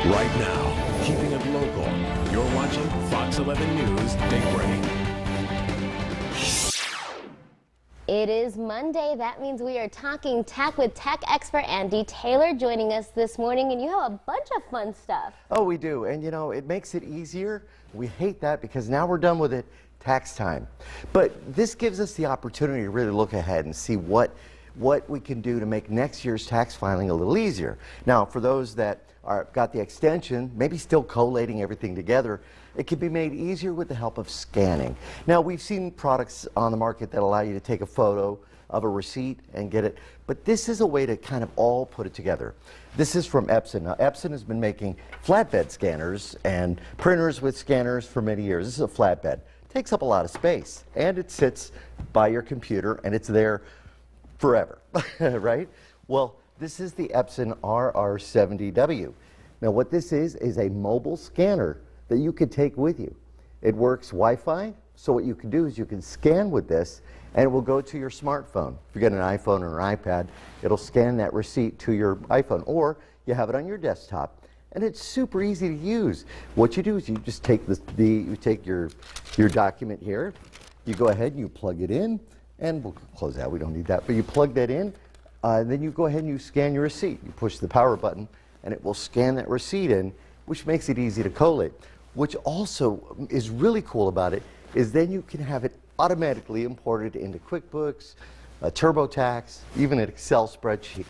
Right now, keeping it local, you're watching Fox 11 News Big Break. It is Monday. That means we are talking tech with tech expert Andy Taylor joining us this morning, and you have a bunch of fun stuff. Oh, we do, and you know, it makes it easier. We hate that because now we're done with it, tax time. But this gives us the opportunity to really look ahead and see what we can do to make next year's tax filing a little easier. Now, for those that got the extension, maybe still collating everything together, it can be made easier with the help of scanning. Now, we've seen products on the market that allow you to take a photo of a receipt and get it, but this is a way to kind of all put it together. This is from Epson. Now, Epson has been making flatbed scanners and printers with scanners for many years. This is a flatbed. It takes up a lot of space, and it sits by your computer, and it's there forever, right? Well, this is the Epson RR-70W. Now, what this is a mobile scanner that you could take with you. It works Wi-Fi, so what you can do is you can scan with this, and it will go to your smartphone. If you get an iPhone or an iPad, it'll scan that receipt to your iPhone, or you have it on your desktop, and it's super easy to use. What you do is you just take you take your document here, you go ahead and you plug it in, and we'll close that, we don't need that, but you plug that in, then you go ahead and you scan your receipt. You push the power button, and it will scan that receipt in, which makes it easy to collate. Which also is really cool about it is then you can have it automatically imported into Quickbooks, TurboTax, even an Excel spreadsheet.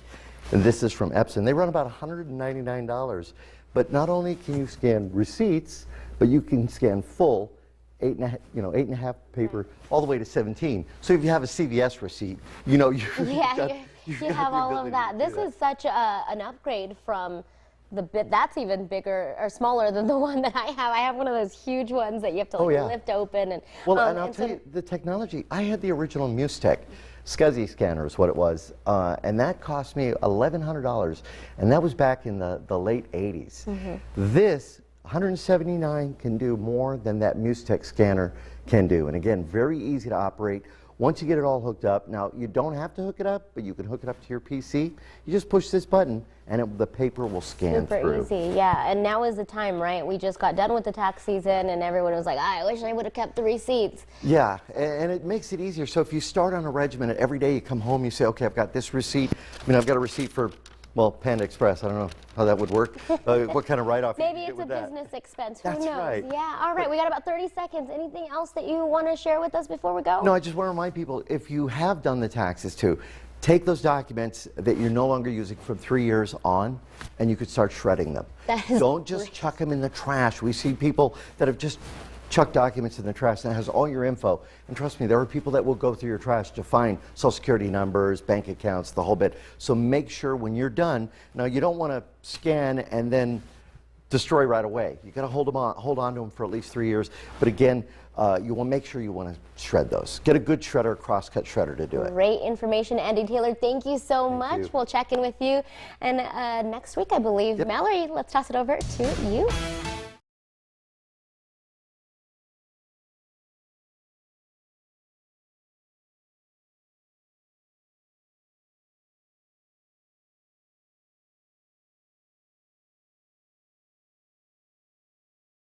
And this is from Epson. They run about $199. But not only can you scan receipts, but you can scan full 8.5 paper all the way to 17. So if you have a CVS receipt, you know you have all of that. This is such an upgrade from the bit that's even bigger or smaller than the one that I have. I have one of those huge ones that you have to lift open. And well, and I'll tell you, the technology, I had the original Mustech SCSI scanner is what it was, and that cost me $1,100, and that was back in the late 80s. This 179 can do more than that Mustech scanner can do, and again, very easy to operate. Once you get it all hooked up, now you don't have to hook it up, but you can hook it up to your PC. You just push this button and the paper will scan through. Super easy, yeah. And now is the time, right? We just got done with the tax season and everyone was like, I wish I would have kept the receipts. Yeah, and it makes it easier. So if you start on a regimen and every day you come home, you say, okay, I've got this receipt. I mean, I've got a receipt for, well, Panda Express. I don't know how that would work. What kind of write-off Maybe you it's get with a that? business expense. That's Who knows? right. Yeah, all right. We got about 30 seconds. Anything else that you want to share with us before we go? No, I just want to remind people, if you have done the taxes too, take those documents that you're no longer using from 3 years on, and you could start shredding them. Don't just chuck them in the trash. We see people that have just chucked documents in the trash and it has all your info. And trust me, there are people that will go through your trash to find Social Security numbers, bank accounts, the whole bit. So make sure when you're done, now you don't want to scan and then destroy right away. You got to hold on to them for at least 3 years. But again, you will make sure you want to shred those. Get a good shredder, crosscut shredder to do it. Great information, Andy Taylor. Thank you so much. We'll check in with you and next week, I believe. Mallory, let's toss it over to you.